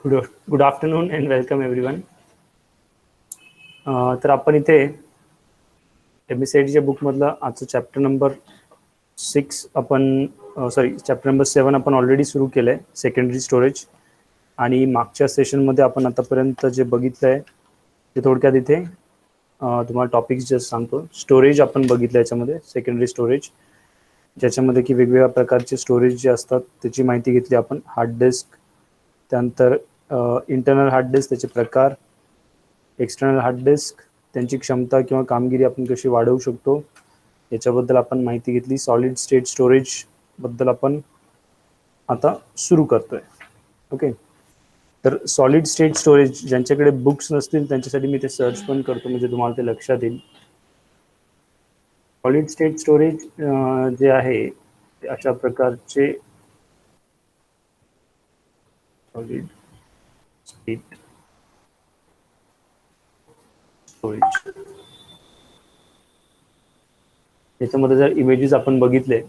Good afternoon and welcome everyone. तर आपण इथे MSITच्या बुकमधला आजचं चॅप्टर नंबर 6 आपण चॅप्टर नंबर 7 आपण ऑलरेडी सुरू केलं आहे, सेकंडरी स्टोरेज. आणि मागच्या सेशनमध्ये आपण आतापर्यंत जे बघितलं आहे ते थोडक्यात इथे तुम्हाला टॉपिक्स जस्ट सांगतो. स्टोरेज आपण बघितलं याच्यामध्ये, सेकंडरी स्टोरेज, ज्याच्यामध्ये की वेगवेगळ्या प्रकारचे स्टोरेज जे असतात त्याची माहिती घेतली आपण. हार्ड डिस्क, त्यानंतर इंटरनल हार्ड डिस्क, त्याचे प्रकार, एक्सटर्नल हार्ड डिस्क, त्यांची क्षमता किंवा कामगिरी आपण कशी वाढवू शकतो याच्याबद्दल आपण माहिती घेतली. सॉलिड स्टेट स्टोरेज बद्दल आपण आता सुरू करतोय. ओके, तर सॉलिड स्टेट स्टोरेज ज्यांच्याकडे बुक्स नसतील त्यांच्यासाठी मी ते सर्च पण करतो म्हणजे तुम्हाला ते लक्षात येईल. सॉलिड स्टेट स्टोरेज जे आहे ते अशा प्रकारचे सॉलिड स्टेट स्टोरेज, याच्यामध्ये जर इमेजेस आपण बघितले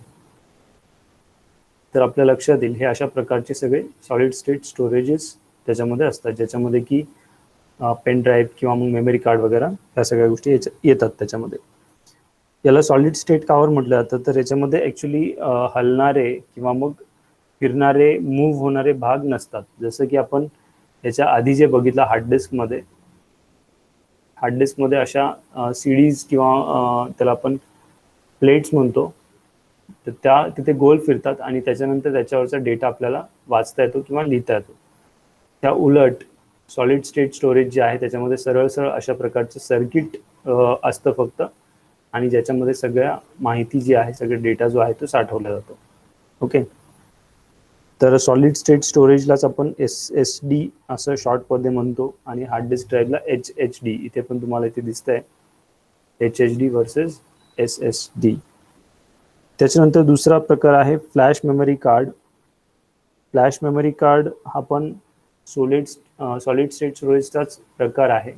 तर आपल्या लक्षात येईल हे अशा प्रकारचे सगळे सॉलिड स्टेट स्टोरेजेस त्याच्यामध्ये असतात, ज्याच्यामध्ये की पेन ड्राईव्ह किंवा मग मेमरी कार्ड वगैरे ह्या सगळ्या गोष्टी येतात त्याच्यामध्ये. याला सॉलिड स्टेट कावर म्हटलं जातं तर याच्यामध्ये ॲक्च्युली हलणारे किंवा मग फिरणारे, मूव्ह होणारे भाग नसतात. जसं की आपण याच्या आधी जे बघितलं हार्ड डिस्कमध्ये अशा सीडीज किंवा त्याला आपण प्लेट्स म्हणतो, तर त्या तिथे गोल फिरतात आणि त्याच्यानंतर त्याच्यावरचा डेटा आपल्याला वाचता येतो किंवा लिहिता येतो. त्या उलट सॉलिड स्टेट स्टोरेज जे आहे त्याच्यामध्ये सरळ सरळ अशा प्रकारचं सर्किट असतं फक्त, आणि ज्याच्यामध्ये सगळ्या माहिती जी आहे, सगळं डेटा जो आहे तो साठवला जातो. ओके, तर सॉलिड स्टेट स्टोरेजलाच आपण SSD असं शॉर्टमध्ये म्हणतो आणि हार्ड डिस्क ड्राईव्हला HHD. इथे पण तुम्हाला इथे दिसतंय HHD वर्सेस SSD. त्याच्यानंतर दुसरा प्रकार आहे flash memory card. Flash memory card हा पण सॉलिड स्टेट स्टोरेजचाच प्रकार आहे.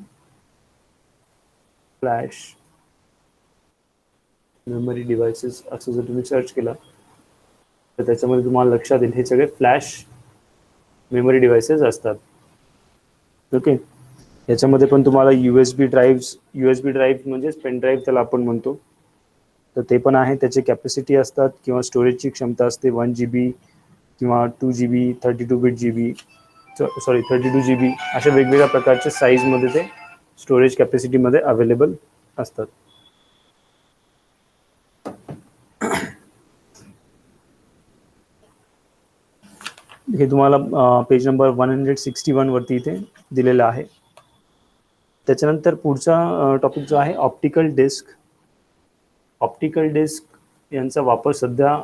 फ्लॅश मेमरी डिव्हाइसेस असं जर तुम्ही सर्च केलं तर त्याच्यामध्ये तुम्हाला लक्षात येईल हे सगळे फ्लॅश मेमरी डिव्हाइसेस असतात. ओके, याच्यामध्ये पण तुम्हाला USB ड्राईव्ह म्हणजेच पेन ड्राईव्ह त्याला आपण म्हणतो, तर ते पण आहे. त्याची कॅपॅसिटी असतात किंवा स्टोरेजची क्षमता असते 1 GB किंवा 2 GB, 32 GB अशा वेगवेगळ्या प्रकारच्या साईजमध्ये ते स्टोरेज कॅपॅसिटीमध्ये अवेलेबल असतात. हे तुम्हाला पेज नंबर 161 वरती इथे दिलेलं आहे. त्याच्यानंतर पुढचा टॉपिक जो आहे ऑप्टिकल डिस्क. ऑप्टिकल डिस्क यांचा वापर सध्या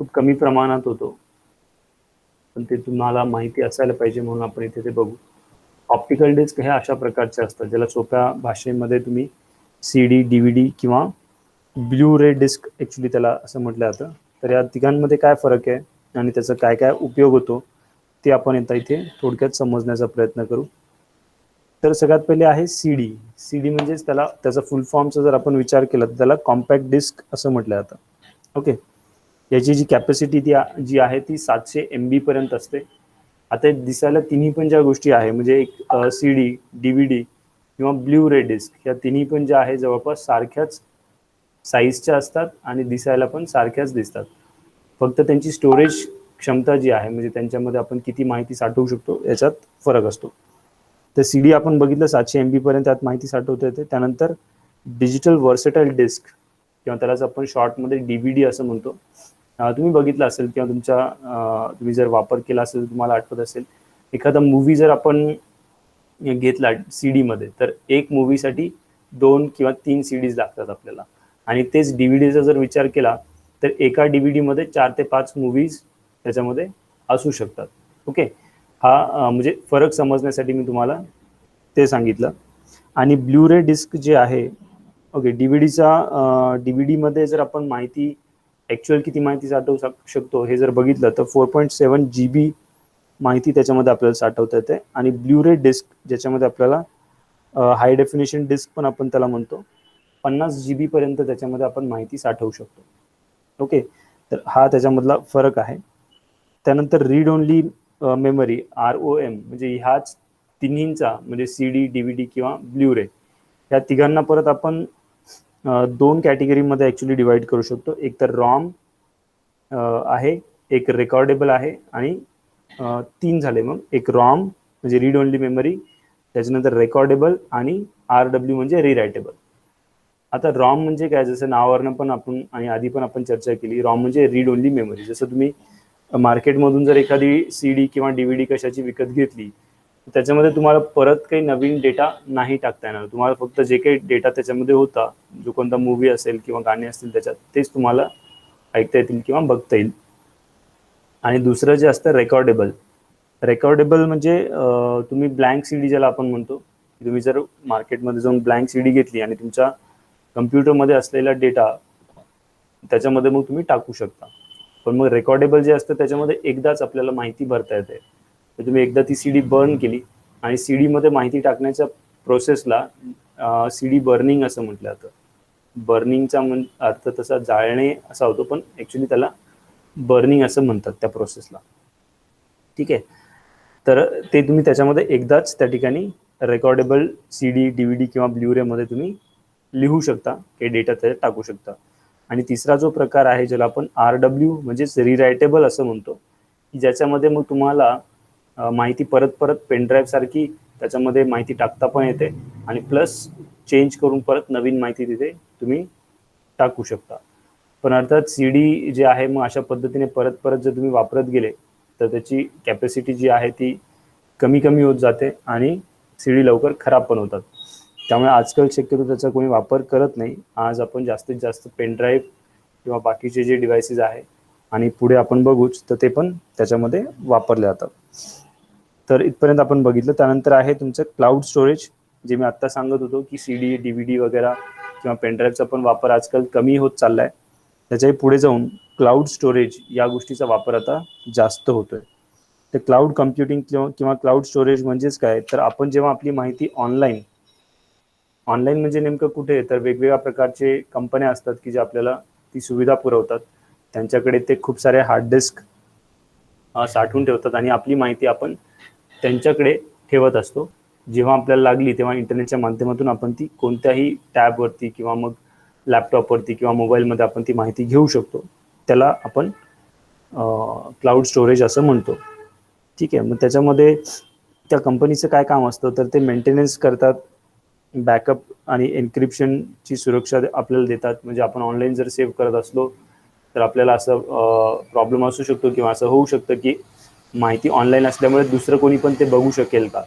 खूप कमी प्रमाणात होतो, पण ते तुम्हाला माहिती असायला पाहिजे म्हणून आपण इथे ते बघू. ऑप्टिकल डिस्क हे अशा प्रकारचे असतात ज्याला सोप्या भाषेमध्ये तुम्ही CD, DVD किंवा ब्ल्यू रे डिस्क ॲक्च्युली त्याला असं म्हटलं जातं. तर या तिघांमध्ये काय फरक आहे आणि त्याचा काय काय उपयोग होतो ते आपण आता इथे थोडक्यात समजण्याचा प्रयत्न करू. तर सगळ्यात पहिले आहे CD म्हणजेच त्याचा फुल फॉर्मचा जर आपण विचार केला तर त्याला कॉम्पॅक्ट डिस्क असं म्हटलं जातं. ओके, याची जी कॅपॅसिटी जी आहे ती 700 MB पर्यंत असते. आता दिसायला तिन्ही पण ज्या गोष्टी आहे म्हणजे एक CD, DVD किंवा ब्ल्यू रे डिस्क, या तिन्ही पण ज्या आहे जवळपास सारख्याच साईजच्या असतात आणि दिसायला पण सारख्याच दिसतात. फक्त त्यांची स्टोरेज क्षमता जी आहे म्हणजे त्यांच्यामध्ये आपण किती माहिती साठवू शकतो याच्यात फरक असतो. तर CD आपण बघितलं 700 MB पर्यंत त्यात माहिती साठवता येते. त्यानंतर डिजिटल व्हर्सेटाईल डिस्क किंवा त्यालाच आपण शॉर्टमध्ये DVD असं म्हणतो. तुम्ही बघितलं असेल किंवा तुम्ही जर वापर केला असेल तुम्हाला आठवत असेल, एखादा मूवी जर आपण घेतला CD मध्ये तर एक मूवीसाठी 2 किंवा 3 CDs लागतात आपल्याला, आणि तेच DVDचा जर विचार केला तर एका DVD मध्ये 4 ते 5 मूवीज त्याच्यामध्ये असू शकतात. ओके, हा म्हणजे फरक समजण्यासाठी मी तुम्हाला ते सांगितलं. आणि ब्ल्यू रे डिस्क जे आहे, ओके, DVD मध्ये जर आपण माहिती ॲक्च्युअल किती माहिती साठवू शकतो हे जर बघितलं तर 4.7 GB माहिती त्याच्यामध्ये आपल्याला साठवता येते. आणि ब्ल्यू रे डिस्क ज्याच्यामध्ये आपल्याला हाय डेफिनेशन डिस्क पण आपण त्याला म्हणतो, 50 GB पर्यंत त्याच्यामध्ये आपण माहिती साठवू शकतो. ओके, तर हा त्याच्यामधला फरक आहे. त्यानंतर रीड ओनली मेमरी ROM म्हणजे ह्याच तिन्हींचा म्हणजे CD, DVD किंवा ब्ल्यू रे या तिघांना परत आपण दोन कॅटेगरीमध्ये ॲक्च्युली डिवाइड करू शकतो. एक तर रॉम आहे, एक रेकॉर्डेबल आहे आणि तीन झाले मग. एक रॉम म्हणजे रीड ओनली मेमरी, त्याच्यानंतर रेकॉर्डेबल आणि RW म्हणजे रीरायटेबल. आता रॉम म्हणजे काय, जसं नावावरनं पण आपण आणि आधी पण आपण चर्चा केली, रॉम म्हणजे रीड ओनली मेमरी. जसं तुम्ही मार्केटमधून जर एखादी CD किंवा DVD कशाची विकत घेतली, त्याच्यामध्ये तुम्हाला परत काही नवीन डेटा नाही टाकता येणार. तुम्हाला फक्त जे काही डेटा त्याच्यामध्ये होता, जो कोणता मूवी असेल किंवा गाणे असतील त्याच्यात, तेच तुम्हाला ऐकता येतील किंवा बघता येईल. आणि दुसरं जे असतं रेकॉर्डेबल. रेकॉर्डेबल म्हणजे तुम्ही ब्लँक CD ज्याला आपण म्हणतो, तुम्ही जर मार्केटमध्ये जाऊन ब्लँक CD घेतली आणि तुमच्या कम्प्युटरमध्ये असलेला डेटा त्याच्यामध्ये मग तुम्ही टाकू शकता. पण मग रेकॉर्डेबल जे असतं त्याच्यामध्ये एकदाच आपल्याला माहिती भरता येते. तर तुम्ही एकदा ती CD बर्न केली आणि CD मध्ये माहिती टाकण्याच्या प्रोसेसला CD बर्निंग असं म्हटलं जातं. बर्निंगचा अर्थ तसा जाळणे असा होतो, पण ॲक्च्युली त्याला बर्निंग असं म्हणतात त्या प्रोसेसला. ठीक आहे. तर ते तुम्ही त्याच्यामध्ये एकदाच त्या ठिकाणी रेकॉर्डेबल CD, DVD किंवा ब्ल्यू रेमध्ये तुम्ही लिहू शकता, काही डेटा त्याच्यात टाकू शकता. आणि तिसरा जो प्रकार आहे ज्याला आपण RW म्हणजेच रीरायटेबल असं म्हणतो, की ज्याच्यामध्ये मग तुम्हाला माहिती परत परत पेनड्राईव्ह सारखी त्याच्यामध्ये माहिती टाकता पण येते आणि प्लस चेंज करून परत नवीन माहिती तिथे तुम्ही टाकू शकता. पण अर्थात CD जे आहे मग अशा पद्धतीने परत परत जर तुम्ही वापरत गेले तर त्याची कॅपॅसिटी जी आहे ती कमी कमी होत जाते आणि CD लवकर खराब पण होतात. त्यामुळे आजकाल शक्यतो त्याचा कोणी वापर करत नाही. आज आपण जास्तीत जास्त पेनड्राईव्ह किंवा बाकीचे जे डिव्हाइसेस आहे आणि पुढे आपण बघूच तर ते पण त्याच्यामध्ये वापरले जातात. तर इथपर्यंत आपण बघितलं. त्यानंतर आहे तुमचं क्लाउड स्टोरेज, जे मी आत्ता सांगत होतो की CD, DVD वगैरे किंवा पेनड्राईव्हचा पण वापर आजकाल कमी होत चालला आहे. त्याच्याही पुढे जाऊन क्लाउड स्टोरेज या गोष्टीचा वापर आता जास्त होतोय. तर क्लाउड कम्प्युटिंग किंवा क्लाउड स्टोरेज म्हणजेच काय, तर आपण जेव्हा आपली माहिती ऑनलाईन म्हणजे नेमकं कुठे, तर वेगवेगळ्या प्रकारचे कंपन्या असतात की जे आपल्याला ती सुविधा पुरवतात. त्यांच्याकडे ते खूप सारे हार्ड डिस्क साठवून ठेवतात आणि आपली माहिती आपण त्यांच्याकडे ठेवत असतो. जेव्हा आपल्याला लागली तेव्हा इंटरनेटच्या माध्यमातून आपण ती कोणत्याही टॅबवरती किंवा मग लॅपटॉपवरती किंवा मोबाईलमध्ये आपण ती माहिती घेऊ शकतो. त्याला आपण क्लाउड स्टोरेज असं म्हणतो. ठीक आहे. मग त्याच्यामध्ये त्या कंपनीचं काय काम असतं, तर ते मेंटेनन्स करतात, बॅकअप आणि एन्क्रिप्शनची सुरक्षा आपल्याला देतात. म्हणजे आपण ऑनलाईन जर सेव्ह करत असलो तर आपल्याला असं प्रॉब्लेम असू शकतो किंवा असं होऊ शकतं की माहिती ऑनलाईन असल्यामुळे दुसरं कोणी पण ते बघू शकेल का,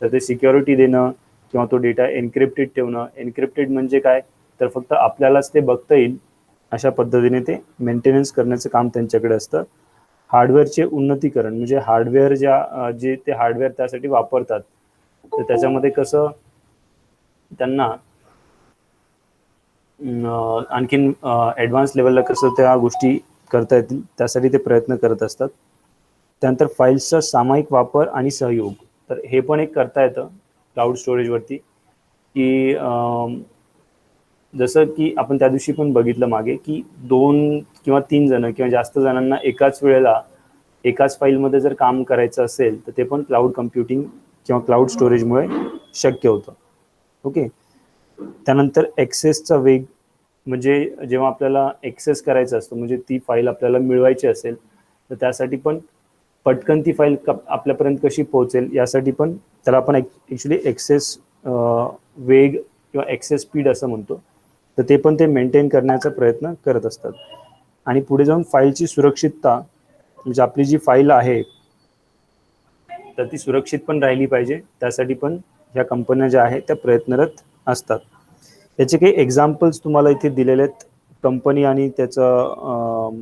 तर ते सिक्युरिटी देणं किंवा तो डेटा एन्क्रिप्टेड ठेवणं. एन्क्रिप्टेड म्हणजे काय, तर फक्त आपल्यालाच ते बघता येईल अशा पद्धतीने ते मेंटेनन्स करण्याचं काम त्यांच्याकडे असतं. हार्डवेअरचे उन्नतीकरण म्हणजे हार्डवेअर जे ते हार्डवेअर त्यासाठी वापरतात, तर त्याच्यामध्ये कसं त्यांना आणखीन ॲडव्हान्स लेवलला कसं त्या गोष्टी करता येतील त्यासाठी ते प्रयत्न करत असतात. त्यानंतर फाईल्सचा सामायिक वापर आणि सहयोग, तर हे पण एक करता येतं क्लाउड स्टोरेजवरती, की जसं की आपण त्या दिवशी पण बघितलं मागे की 2 किंवा 3 जण किंवा जास्त जणांना एकाच वेळेला एकाच फाईलमध्ये जर काम करायचं असेल तर ते पण क्लाउड कम्प्युटिंग किंवा क्लाउड स्टोरेजमुळे शक्य होतं. ओके. त्यानंतर एक्सेसचा वेग, म्हणजे जेव्हा आपल्याला एक्सेस करायचं असतं म्हणजे ती फाईल आपल्याला मिळवायची असेल तर त्यासाठी पण पटकन ती फाईल आपल्यापर्यंत कशी पोहोचेल यासाठी पण त्याला आपण ॲक्च्युली एक्सेस वेग किंवा एक्सेस स्पीड असं म्हणतो. तर ते पण ते मेंटेन करण्याचा प्रयत्न करत असतात. आणि पुढे जाऊन फाईलची सुरक्षितता, म्हणजे आपली जी फाईल आहे तर ती सुरक्षित पण राहिली पाहिजे, त्यासाठी पण ह्या कंपन्या ज्या आहेत त्या प्रयत्नरत असतात. याचे काही एक्झाम्पल्स तुम्हाला इथे दिलेले आहेत. कंपनी आणि त्याचं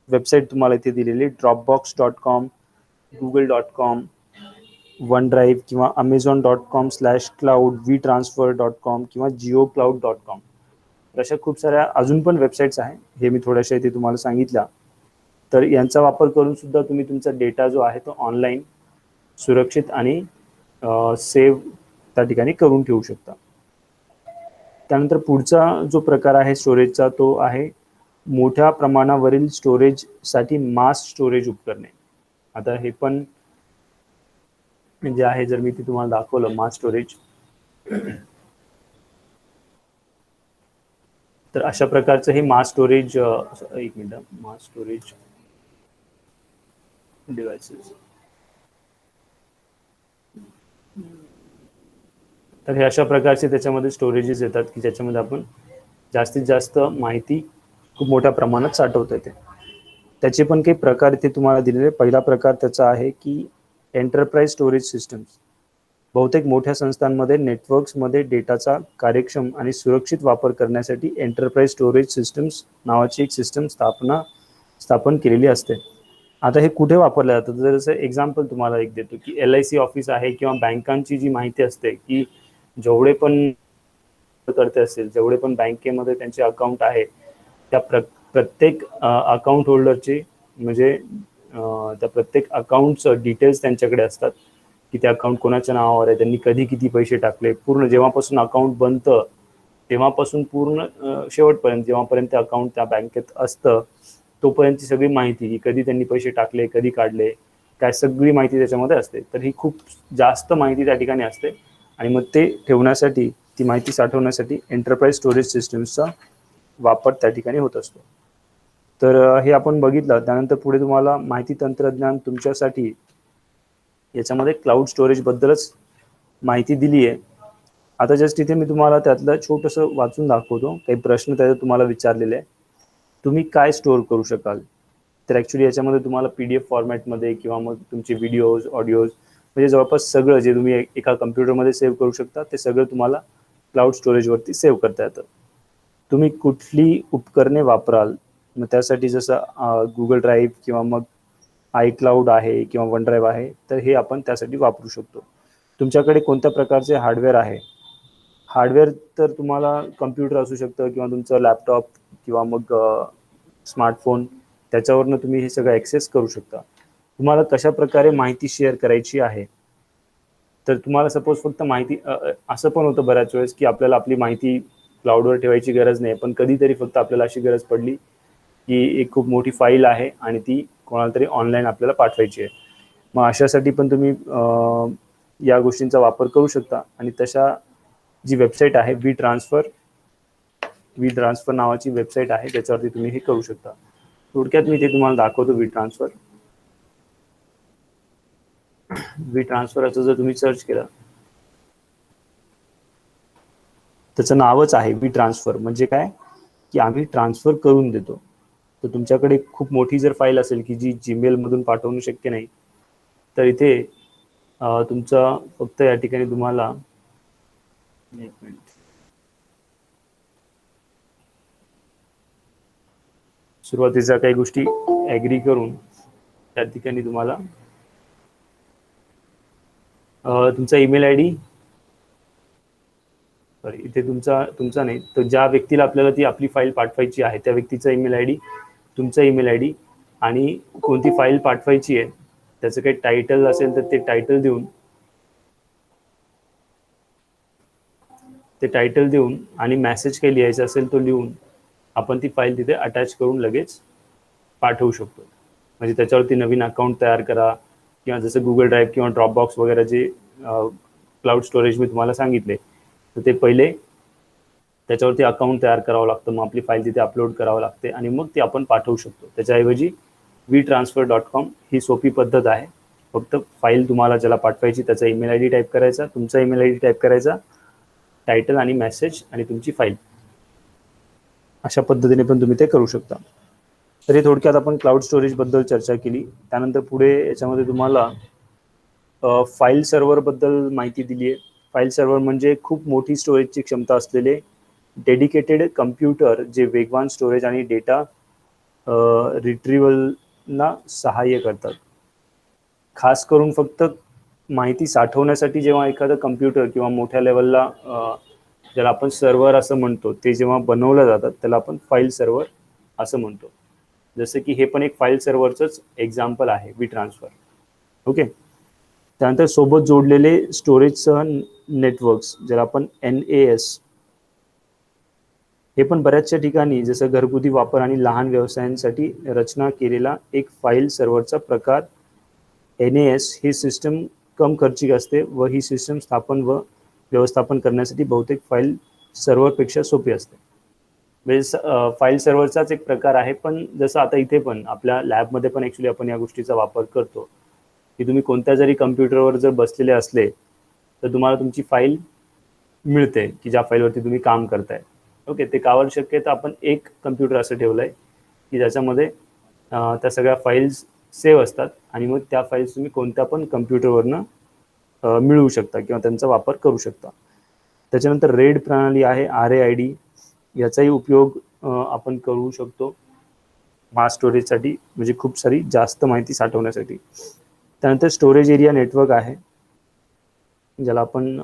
वेबसाईट तुम्हाला इथे दिलेली, dropbox.com, google.com, OneDrive किंवा amazon.com/cloud, vtransfer.com किंवा geocloud.com. अशा खूप साऱ्या अजून पण वेबसाईट्स आहे, हे मी थोड्याशा इथे तुम्हाला सांगितल्या. तर यांचा वापर करून सुद्धा तुम्ही तुमचा डेटा जो आहे तो ऑनलाईन सुरक्षित आणि सेव्ह त्या ठिकाणी करून ठेवू शकता. त्यानंतर पुढचा जो प्रकार आहे स्टोरेजचा तो आहे मोठ्या प्रमाणावरील स्टोरेजसाठी मास स्टोरेज उपकरणे. आता हे पण म्हणजे आहे, जर मी ती तुम्हाला दाखवलं मास स्टोरेज, तर अशा प्रकारचं हे मास स्टोरेज, एक मिनिट, मास स्टोरेज डिव्हाइसेस, तर हे अशा प्रकारचे त्याच्यामध्ये स्टोरेजेस येतात की ज्याच्यामध्ये आपण जास्तीत जास्त माहिती खूप मोठ्या प्रमाणात साठवता येते. त्याचे पण काही प्रकार इथे तुम्हाला दिलेले. पहिला प्रकार त्याचा आहे की एंटरप्राइज स्टोरेज सिस्टम्स. बहुतेक मोठ्या संस्थांमध्ये नेटवर्क्समध्ये डेटाचा कार्यक्षम आणि सुरक्षित वापर करण्यासाठी एंटरप्राइज स्टोरेज सिस्टम्स नावाची एक सिस्टम स्थापन केलेली असते. आता हे कुठे वापरलं जातं, तर जसं एक्झाम्पल तुम्हाला एक देतो की LIC ऑफिस आहे किंवा बँकांची जी माहिती असते की जेवढे पण करते असेल, जेवढे पण बँकेमध्ये त्यांचे अकाउंट आहे, त्या प्रत्येक अकाउंट होल्डरचे म्हणजे त्या प्रत्येक अकाउंटचं डिटेल्स त्यांच्याकडे असतात की ते अकाउंट कोणाच्या नावावर आहे, त्यांनी कधी किती पैसे टाकले, पूर्ण जेव्हापासून अकाउंट बनतं तेव्हापासून पूर्ण शेवटपर्यंत जेव्हापर्यंत ते अकाउंट त्या बँकेत असतं तोपर्यंतची सगळी माहिती की कधी त्यांनी पैसे टाकले, कधी काढले, काय सगळी माहिती त्याच्यामध्ये असते. तर ही खूप जास्त माहिती त्या ठिकाणी असते आणि मग ते ठेवण्यासाठी, ती माहिती साठवण्यासाठी एंटरप्राइज स्टोरेज सिस्टम्सचा वापर त्या ठिकाणी होत असतो. तर हे आपण बघितलं. त्यानंतर पुढे तुम्हाला माहिती तंत्रज्ञान तुमच्यासाठी याच्यामध्ये क्लाउड स्टोरेज बद्दलच माहिती दिली आहे. आता जस्ट इथे मी तुम्हाला त्यातलं छोटंसं वाचून दाखवतो. काही प्रश्न त्याच्यात तुम्हाला विचारलेले आहे. तुम्ही काय स्टोअर करू शकाल? तर ॲक्च्युली याच्यामध्ये तुम्हाला PDF फॉर्मॅटमध्ये किंवा मग तुमचे व्हिडिओज, ऑडिओज म्हणजे जवळपास सगळं जे तुम्ही एका कम्प्युटरमध्ये सेव्ह करू शकता ते सगळं तुम्हाला क्लाउड स्टोरेजवरती सेव्ह करता येतं. तुम्ही कुठली उपकरणे वापराल, मग त्यासाठी जसं Google ड्राईव्ह किंवा मग iCloud आहे किंवा OneDrive आहे, तर हे आपण त्यासाठी वापरू शकतो. तुमच्याकडे कोणत्या प्रकारचे हार्डवेअर आहे? हार्डवेअर तर तुम्हाला कम्प्युटर असू शकतं किंवा तुमचं लॅपटॉप किंवा मग स्मार्टफोन, त्याच्यावरनं तुम्ही हे सगळं ॲक्सेस करू शकता. तुम्हाला कशा प्रकारे माहिती शेअर करायची आहे, तर तुम्हाला सपोज फक्त माहिती असं पण होतं बऱ्याच वेळेस की आपल्याला आपली माहिती क्लाउडवर ठेवायची गरज नाही, पण कधीतरी फक्त आपल्याला अशी गरज पडली की एक खूप मोठी फाईल आहे आणि ती कोणाला तरी ऑनलाईन आपल्याला पाठवायची आहे. मग अशासाठी पण तुम्ही या गोष्टींचा वापर करू शकता आणि तशा जी वेबसाईट आहे वी ट्रान्सफर नावाची वेबसाईट आहे, त्याच्यावरती तुम्ही हे करू शकता. थोडक्यात मी ते तुम्हाला दाखवतो. वी ट्रान्सफर जर तुम्ही सर्च केलं, त्याचं नावच आहे वी ट्रान्सफर. म्हणजे काय की आम्ही ट्रान्सफर करून देतो. तर तुमच्याकडे खूप मोठी जर फाईल असेल की जी जीमेल मधून पाठवणं शक्य नाही, तर इथे तुमचा फक्त या ठिकाणी तुम्हाला एक मिनिट, सुरुवातीच्या काही गोष्टी ॲग्री करून त्या ठिकाणी तुम्हाला तुमचा ईमेल आय डी, सॉरी इथे तुमचा नाही, तर ज्या व्यक्तीला आपल्याला ती आपली फाईल पाठवायची आहे त्या व्यक्तीचा ईमेल आय डी, तुमचा ईमेल आय डी आणि कोणती फाईल पाठवायची आहे त्याचं काही टायटल असेल तर ते टायटल देऊन आणि मेसेज काही लिहायचा असेल तो लिहून आपण ती फाईल तिथे अटॅच करून लगेच पाठवू शकतो. म्हणजे त्याच्यावरती नवीन अकाउंट तयार करा किंवा जसं गुगल ड्राईव्ह किंवा ड्रॉपबॉक्स वगैरे जे क्लाउड स्टोरेज मी तुम्हाला सांगितले, तर ते पहिले त्याच्यावरती अकाउंट तयार करावं लागतं, मग आपली फाईल तिथे अपलोड करावं लागते आणि मग ती आपण पाठवू शकतो. त्याच्याऐवजी WeTransfer.com ही सोपी पद्धत आहे. फक्त फाईल तुम्हाला ज्याला पाठवायची त्याचा ईमेल आय डी टाईप करायचा, तुमचा ईमेल आय डी टाईप करायचा, टायटल आणि मेसेज आणि तुमची फाईल, अशा पद्धतीने पण तुम्ही ते करू शकता. तर हे थोडक्यात आपण क्लाउड स्टोरेजबद्दल चर्चा केली. त्यानंतर पुढे याच्यामध्ये तुम्हाला फाईल सर्व्हरबद्दल माहिती दिली आहे. फाईल सर्व्हर म्हणजे खूप मोठी स्टोरेजची क्षमता असलेले डेडिकेटेड कम्प्युटर जे वेगवान स्टोरेज आणि डेटा रिट्रीवलला सहाय्य करतात. खास करून फक्त माहिती साठवण्यासाठी जेव्हा एखादं कम्प्युटर किंवा मोठ्या लेवलला ज्याला आपण सर्व्हर असं म्हणतो ते जेव्हा बनवलं जातात त्याला आपण फाईल सर्व्हर असं म्हणतो. जसं की हे पण एक फाईल सर्व्हरचंच एक्झाम्पल आहे वी ट्रान्सफर. ओके. त्यानंतर सोबत जोडलेले स्टोरेजसह नेटवर्क्स ज्याला आपण NAS, हे पण बऱ्याचशा ठिकाणी जसं घरगुती वापर आणि लहान व्यवसायांसाठी रचना केलेला एक फाईल सर्व्हरचा प्रकार. NAS ही सिस्टम कम खर्चिक असते व ही सिस्टम स्थापन व व्यवस्थापन करण्यासाठी बहुतेक फाईल सर्व्हरपेक्षा सोपी असते. म्हणजे फाईल सर्व्हरचाच एक प्रकार आहे, पण जसं आता इथे पण आपल्या लॅबमध्ये पण ॲक्च्युली आपण या गोष्टीचा वापर करतो की तुम्ही कोणत्या जरी कम्प्युटरवर जर बसलेले असले तर तुम्हाला तुमची फाईल मिळते की ज्या फाईलवरती तुम्ही काम करताय. ओके, ते कावर शक्य आहे तर आपण एक कम्प्युटर असं ठेवलं आहे की ज्याच्यामध्ये त्या सगळ्या फाईल्स सेव्ह असतात आणि मग त्या फाईल्स तुम्ही कोणत्या पण कम्प्युटरवरनं मिळवू शकता किंवा त्यांचा वापर करू शकता. त्याच्यानंतर रेड प्रणाली आहे, RAID, याचाही उपयोग आपण करू शकतो मास स्टोरेजसाठी, म्हणजे खूप सारी जास्त माहिती साठवण्यासाठी. त्यानंतर स्टोरेज एरिया नेटवर्क आहे, ज्याला आपण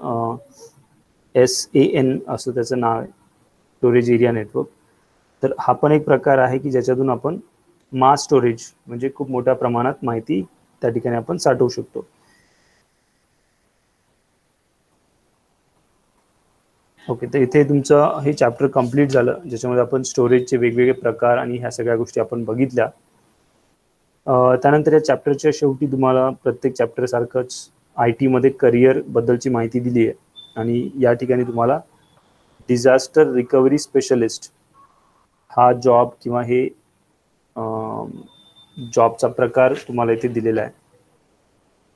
SAN असं त्याचं नाव आहे, स्टोरेज एरिया नेटवर्क. तर हा पण एक प्रकार आहे की ज्याच्यातून आपण मास स्टोरेज म्हणजे खूप मोठ्या प्रमाणात माहिती त्या ठिकाणी आपण साठवू शकतो. ओके, तर इथे तुमचं हे चॅप्टर कंप्लीट झालं, ज्याच्यामध्ये आपण स्टोरेजचे वेगवेगळे प्रकार आणि ह्या सगळ्या गोष्टी आपण बघितल्या. त्यानंतर या चॅप्टरच्या शेवटी तुम्हाला प्रत्येक चॅप्टरसारखंच IT मध्ये करिअर बद्दलची माहिती दिली आहे आणि या ठिकाणी तुम्हाला डिझास्टर रिकव्हरी स्पेशलिस्ट हा जॉब किंवा हे जॉबचा प्रकार तुम्हाला इथे दिलेला आहे.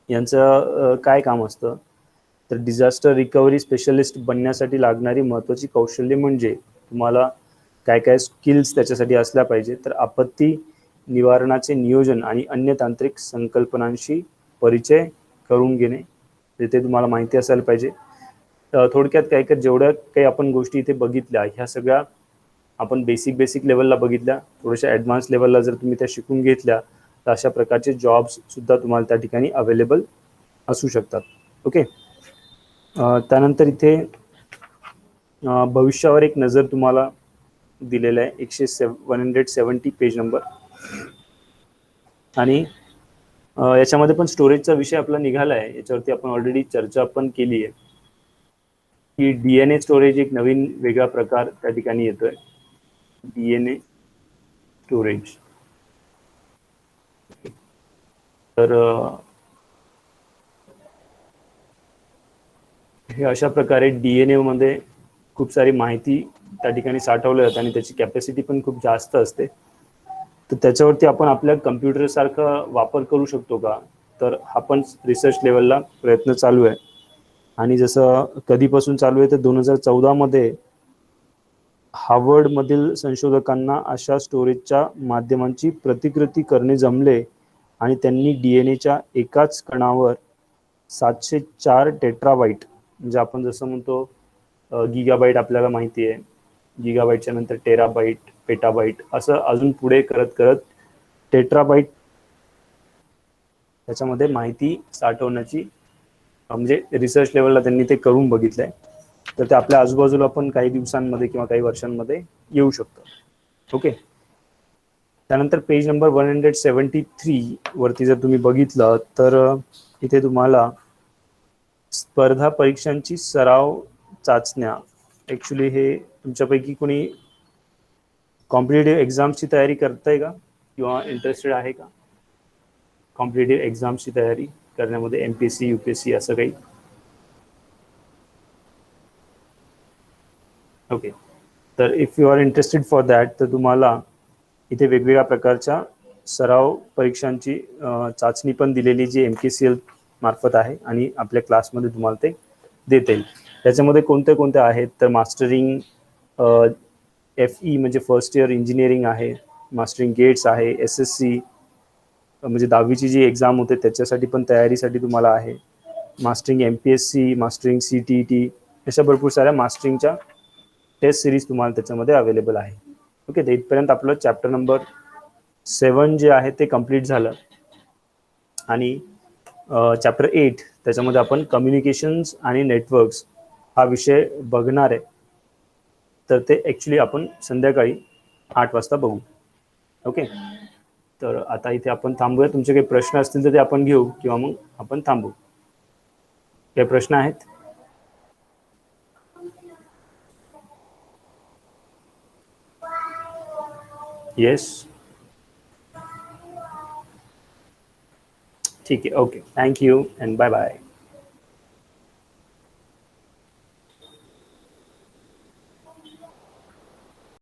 यांचं काय काम असतं तर डिझास्टर रिकव्हरी स्पेशलिस्ट बनण्यासाठी लागणारी महत्त्वाची कौशल्य म्हणजे तुम्हाला काय काय स्किल्स त्याच्यासाठी असल्या पाहिजे, तर आपत्ती निवारणाचे नियोजन आणि अन्य तांत्रिक संकल्पनांशी परिचय करून घेणे, ते तुम्हाला माहिती असायला पाहिजे. थोडक्यात काय काय जेवढ्या काही आपण गोष्टी इथे बघितल्या ह्या सगळ्या आपण बेसिक लेवलला बघितल्या, थोड्याशा ॲडव्हान्स लेवलला जर तुम्ही त्या शिकून घेतल्या तर अशा प्रकारचे जॉब्ससुद्धा तुम्हाला त्या ठिकाणी अवेलेबल असू शकतात. ओके, त्यानंतर इथे भविष्यावर एक नजर तुम्हाला दिलेलं आहे, 170 पेज नंबर. आणि याच्यामध्ये पण स्टोरेजचा विषय आपला निघाला आहे, याच्यावरती आपण ऑलरेडी चर्चा पण केली आहे की DNA स्टोरेज एक नवीन वेगळा प्रकार त्या ठिकाणी येतोय, DNA स्टोरेज. तर हे अशा प्रकारे DNA मध्ये खूप सारी माहिती त्या ठिकाणी साठवली जाते आणि त्याची कॅपॅसिटी पण खूप जास्त असते. तर त्याच्यावरती आपण आपल्या कम्प्युटरसारखा वापर करू शकतो का, तर हा पण रिसर्च लेवलला प्रयत्न चालू आहे. आणि जसं कधीपासून चालू आहे तर 2014 मध्ये हार्वर्डमधील संशोधकांना अशा स्टोरेजच्या माध्यमांची प्रतिकृती करणे जमले आणि त्यांनी DNAच्या एकाच कणावर 704 टेट्राबाईट, म्हणजे आपण जसं म्हणतो गिगाबाईट आपल्याला माहिती आहे, गिगाबाईटच्या नंतर टेराबाईट, पेटाबाईट, असं अजून पुढे करत करत टेट्राबाईट त्याच्यामध्ये माहिती साठवण्याची म्हणजे रिसर्च लेवलला त्यांनी ते करून बघितलंय. तर ते आपल्या आजूबाजूला पण काही दिवसांमध्ये किंवा काही वर्षांमध्ये येऊ शकतं. ओके, त्यानंतर पेज नंबर 173 वरती जर तुम्ही बघितलं तर इथे तुम्हाला स्पर्धा परीक्षांची सराव चाचण्या, ॲक्च्युली हे तुमच्यापैकी कोणी कॉम्पिटेटिव्ह एक्झाम्सची तयारी करताय का किंवा इंटरेस्टेड आहे का कॉम्पिटेटिव्ह एक्झाम्सची तयारी करण्यामध्ये, MPSC UPSC असं काही? ओके, तर if you are interested for that तर तुम्हाला इथे वेगवेगळ्या प्रकारच्या सराव परीक्षांची चाचणी पण दिलेली जी MKCL मार्फत आहे आणि आपल्या क्लासमध्ये तुम्हाला ते देता येईल. त्याच्यामध्ये कोणत्या कोणत्या आहेत तर मास्टरिंग FE म्हणजे फर्स्ट इयर इंजिनिअरिंग आहे, मास्टरिंग गेट्स आहे, SSC म्हणजे 10वीची जी एक्झाम होते त्याच्यासाठी पण तयारीसाठी तुम्हाला आहे, मास्टरिंग MPSC, मास्टरिंग CTET, अशा भरपूर साऱ्या मास्टरिंगच्या टेस्ट सिरीज तुम्हाला त्याच्यामध्ये अवेलेबल आहे. ओके, तर इथपर्यंत आपलं चॅप्टर नंबर 7 जे आहे ते कंप्लीट झालं. आणि चॅप्टर 8 त्याच्यामध्ये आपण कम्युनिकेशन्स आणि नेटवर्क्स हा विषय बघणार आहे, तर ते ॲक्च्युली आपण संध्याकाळी 8 वाजता बघू. ओके, तर आता इथे आपण थांबूया. तुमचे काही प्रश्न असतील तर ते आपण घेऊ किंवा मग आपण थांबू. काही प्रश्न आहेत? येस, ठीक आहे. Okay, thank you and bye bye.